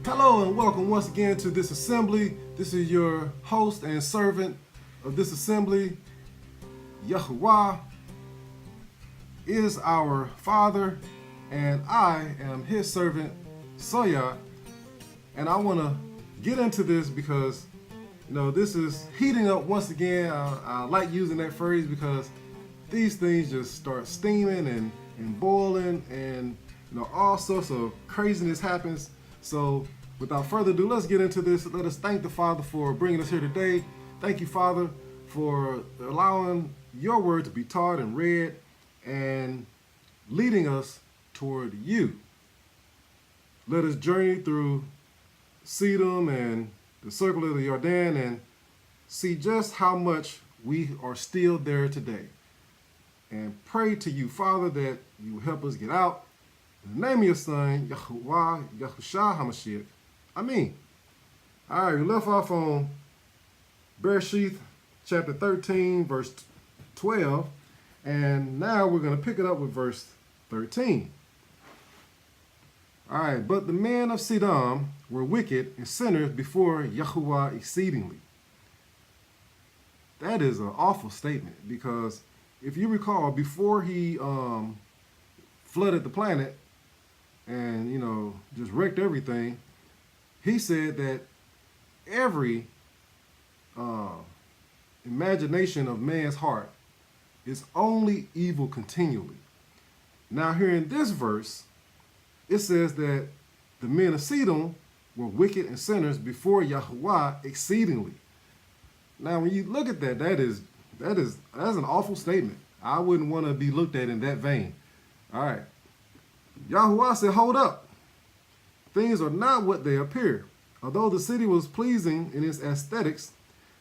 Hello and welcome once again to this assembly. This is your host and servant of this assembly. Yahuwah is our Father, and I am His servant, Soya. And I want to get into this because, this is heating up once again. I like using that phrase because these things just start steaming and boiling, and all sorts of craziness happens. So without further ado, let's get into this. Let us thank the Father for bringing us here today. Thank you, Father, for allowing your word to be taught and read and leading us toward you. Let us journey through Sedum and the circle of the Jordan and see just how much we are still there today. And pray to you, Father, that you will help us get out. In the name of your Son, Yahuwah, Yahushua HaMashiach. Amen. All right, we left off on Bere'Shiyth, chapter 13, verse 12. And now we're going to pick it up with verse 13. All right, but the men of Sedum were wicked and sinners before Yahuwah exceedingly. That is an awful statement because if you recall, before he flooded the planet and, just wrecked everything, he said that every imagination of man's heart is only evil continually. Now here in this verse, it says that the men of Sedum were wicked and sinners before Yahuwah exceedingly. Now when you look at that, that's an awful statement. I wouldn't want to be looked at in that vein. All right. Yahuwah said, hold up. Things are not what they appear. Although the city was pleasing in its aesthetics,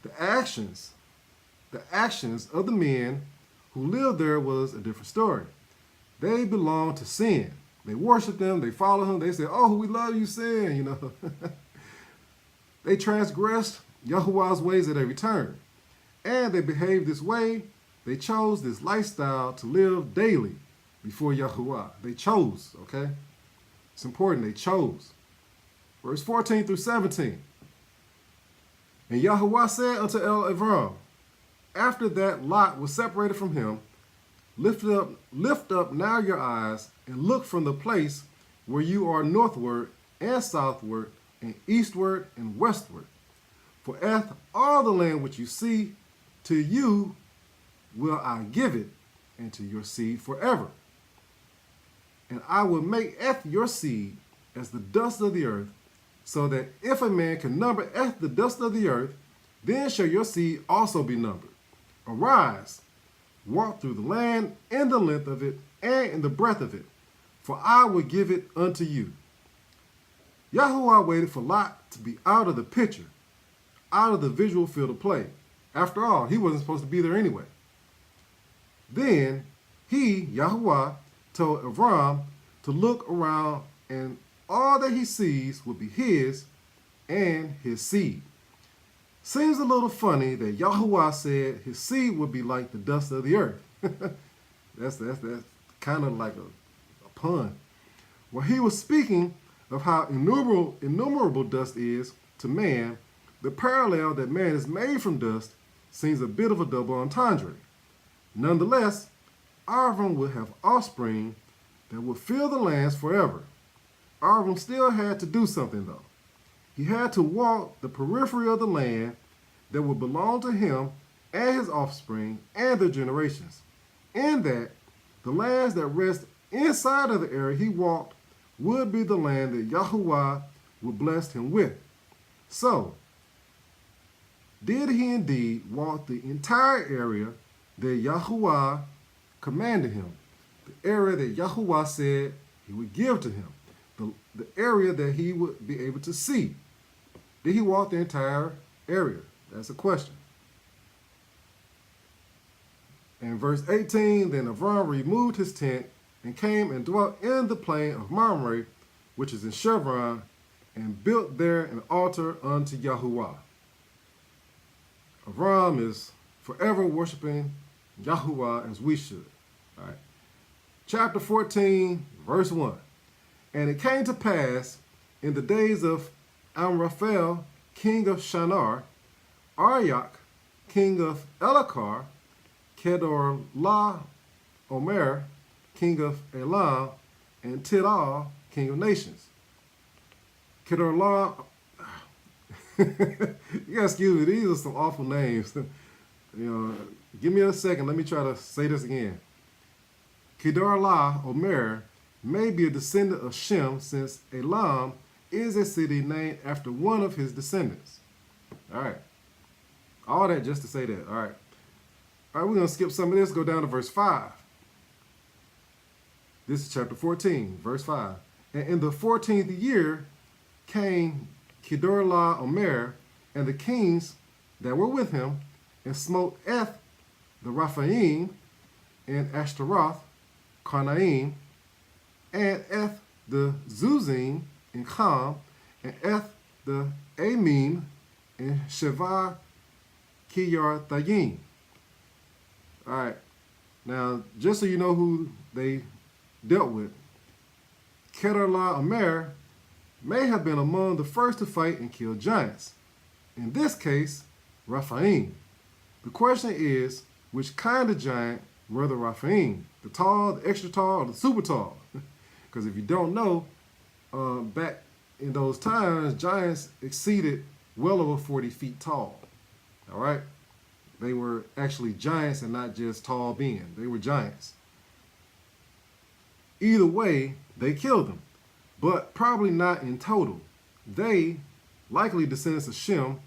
the actions of the men who lived there was a different story. They belonged to sin. They worshiped them. They followed him. They said, oh, we love you, sin, They transgressed Yahuwah's ways at every turn. And they behaved this way. They chose this lifestyle to live daily before Yahuwah. They chose, okay? It's important, they chose. Verse 14 through 17. And Yahuwah said unto Avram, after that Lot was separated from him, lift up now your eyes and look from the place where you are northward and southward and eastward and westward. For eth all the land which you see, to you will I give it, and to your seed forever. And I will make eth your seed as the dust of the earth, so that if a man can number eth the dust of the earth, then shall your seed also be numbered. Arise, walk through the land in the length of it and in the breadth of it, for I will give it unto you. Yahuwah waited for Lot to be out of the picture, out of the visual field of play. After all, he wasn't supposed to be there anyway. Then he, Yahuwah, told Avram to look around, and all that he sees will be his and his seed. Seems a little funny that Yahuwah said his seed would be like the dust of the earth. That's kind of like a pun. Well, he was speaking of how innumerable dust is to man. The parallel that man is made from dust seems a bit of a double entendre. Nonetheless, Avram would have offspring that would fill the lands forever. Avram still had to do something, though. He had to walk the periphery of the land that would belong to him and his offspring and their generations. In that, the lands that rest inside of the area he walked would be the land that Yahuwah would bless him with. So, did he indeed walk the entire area that Yahuwah commanded him, the area that Yahuwah said he would give to him, the area that he would be able to see? Did he walk the entire area? That's a question. In verse 18, then Avram removed his tent and came and dwelt in the plain of Mamre, which is in Chevron, and built there an altar unto Yahuwah. Avram is forever worshiping Yahuwah as we should. All right. Chapter 14, verse 1. And it came to pass in the days of Amraphel, king of Shinar, Arioch, king of Elakar, Kedorlaomer, king of Elam, and Tidal, king of nations. Kedorlaomer, you gotta excuse me, these are some awful names. Give me a second, let me try to say this again. Kedorlaomer may be a descendant of Shem, since Elam is a city named after one of his descendants. All right. All that just to say that. All right. All right, we're going to skip some of this, go down to verse 5. This is chapter 14, verse 5. And in the 14th year came Kedorlaomer and the kings that were with him, and smote Eth the Raphaim, and Ashtaroth, Karnaim, and Eth the Zuzim, and Cham, and Eth the Amim, and Sheva Kiyarthayim. All right. Now, just so you know who they dealt with, Kedorlaomer may have been among the first to fight and kill giants. In this case, Raphaim. The question is, which kind of giant were the Raphaim? The tall, the extra tall, or the super tall? Because if you don't know, back in those times, giants exceeded well over 40 feet tall. All right? They were actually giants and not just tall beings. They were giants. Either way, they killed them, but probably not in total. They, likely descendants of Shem,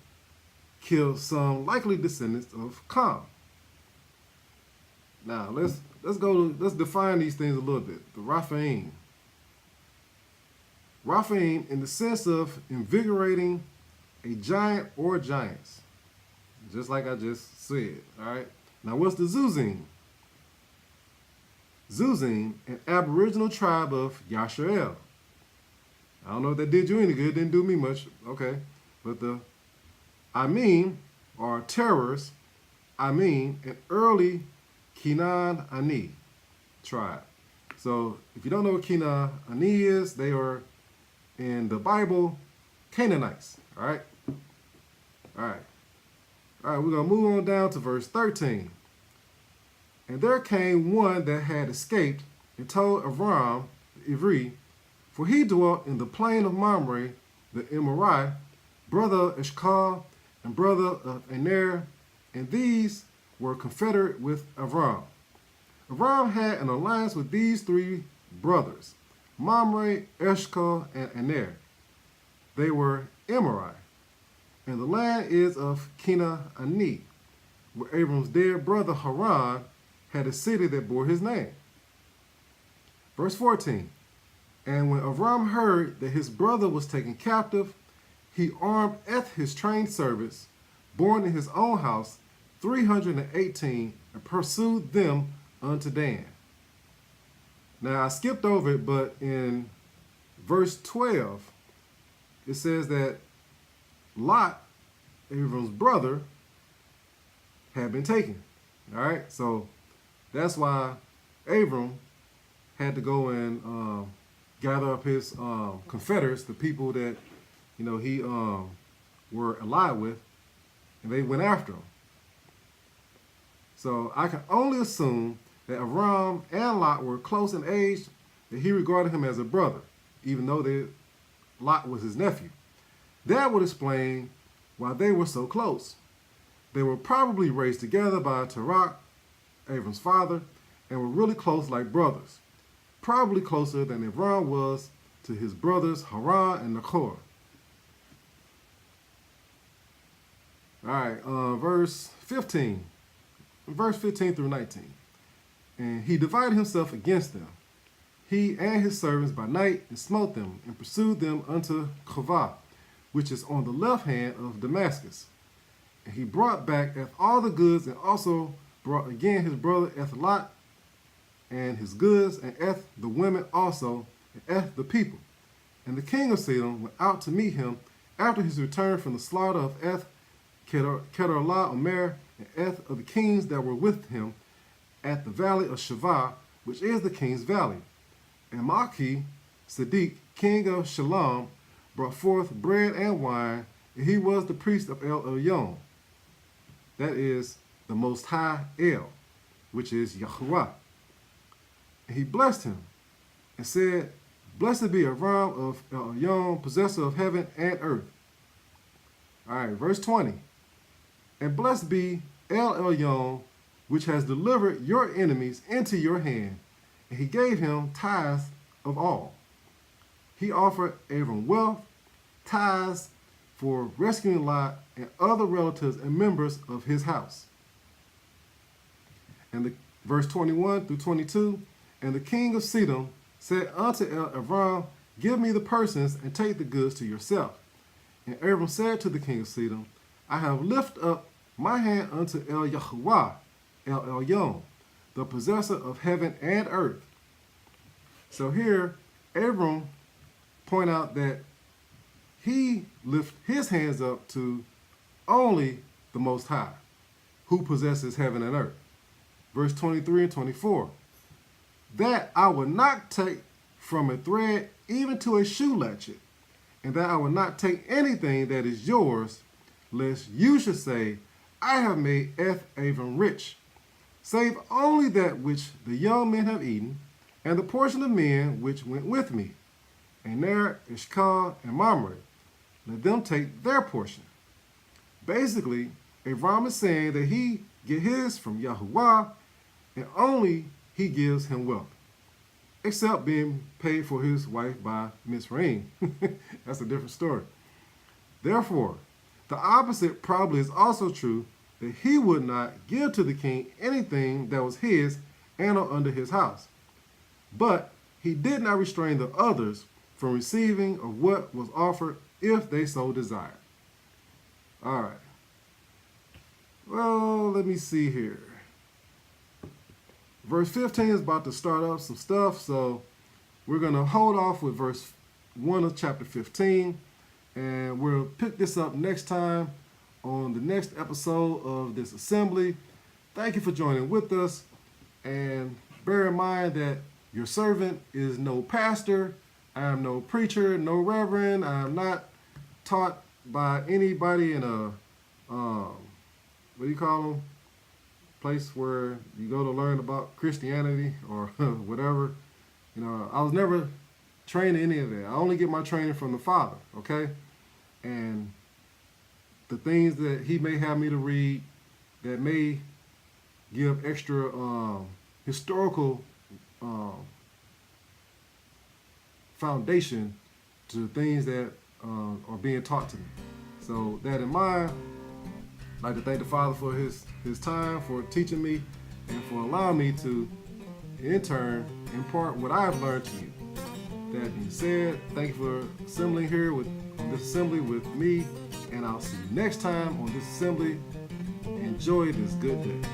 killed some likely descendants of Cham. Now, let's define these things a little bit. The Raphaim. Raphaim in the sense of invigorating a giant or giants. Just like I just said, all right? Now, what's the Zuzim? Zuzim, an aboriginal tribe of Yasharel. I don't know if that did you any good, didn't do me much, okay? But the Amim, or terrors, Amim, an early Kenan Ani tribe. So, if you don't know what Kenan Ani is, they are, in the Bible, Canaanites, all right? All right. All right, we're going to move on down to verse 13. And there came one that had escaped and told Avram, the Ivri, for he dwelt in the plain of Mamre, the Emorai, brother of Eshkol, and brother of Aner, and these were confederate with Avram. Avram had an alliance with these three brothers, Mamre, Eshkol, and Aner. They were Emorai. And the land is of Kenan-Ani, where Abram's dead brother Haran had a city that bore his name. Verse 14, and when Avram heard that his brother was taken captive, he armed Eth his trained servants, born in his own house, 318, and pursued them unto Dan. Now, I skipped over it, but in verse 12, it says that Lot, Abram's brother, had been taken. All right, so that's why Abram had to go and gather up his confederates, the people that he were allied with, and they went after him. So I can only assume that Abram and Lot were close in age, that he regarded him as a brother, even though Lot was his nephew. That would explain why they were so close. They were probably raised together by Terach, Abram's father, and were really close like brothers. Probably closer than Abram was to his brothers Haran and Nachor. All right, verse 15. Verse 15 through 19. And he divided himself against them, he and his servants by night, and smote them, and pursued them unto Chovah, which is on the left hand of Damascus. And he brought back all the goods, and also brought again his brother Ethlot and his goods, and the women also, and the people. And the king of Sidon went out to meet him after his return from the slaughter of Kedorlaomer, and of the kings that were with him at the valley of Shavah, which is the king's valley. And Maki, Sadiq, king of Shalom, brought forth bread and wine, and he was the priest of El Elyon. That is the Most High El, which is Yahuwah. And he blessed him and said, Blessed be Avram of El Elyon, possessor of heaven and earth. All right, verse 20. And blessed be El Elyon, which has delivered your enemies into your hand. And he gave him tithes of all. He offered Abram wealth, tithes for rescuing Lot and other relatives and members of his house. And verse 21 through 22, and the king of Sedom said unto Abram, Give me the persons and take the goods to yourself. And Abram said to the king of Sedom, I have lifted up my hand unto El Yahuwah, El Elyon, the possessor of heaven and earth. So here, Abram point out that he lift his hands up to only the Most High, who possesses heaven and earth. Verse 23 and 24. That I will not take from a thread even to a shoe latchet, and that I will not take anything that is yours, lest you should say, I have made Abram rich, save only that which the young men have eaten, and the portion of men which went with me, and Ner, Ishkal, and Mamre. Let them take their portion. Basically, Abram is saying that he get his from Yahuwah, and only he gives him wealth, except being paid for his wife by Mizraim. That's a different story. Therefore, the opposite probably is also true, that he would not give to the king anything that was his and or under his house. But he did not restrain the others from receiving of what was offered if they so desired. All right. Well, let me see here. Verse 15 is about to start up some stuff, so we're going to hold off with verse 1 of chapter 15, and we'll pick this up next time on the next episode of this assembly. Thank you for joining with us, and bear in mind that your servant is no pastor, I am no preacher, no reverend, I am not taught by anybody in a, what do you call them? Place where you go to learn about Christianity or whatever. You know, I was never trained in any of that. I only get my training from the Father, okay? And the things that he may have me to read that may give extra historical foundation to things that are being taught to me. So that in mind, I'd like to thank the Father for his time, for teaching me, and for allowing me to, in turn, impart what I've learned to you. That being said, thank you for assembling here with this assembly with me, and I'll see you next time on this assembly. Enjoy this good day.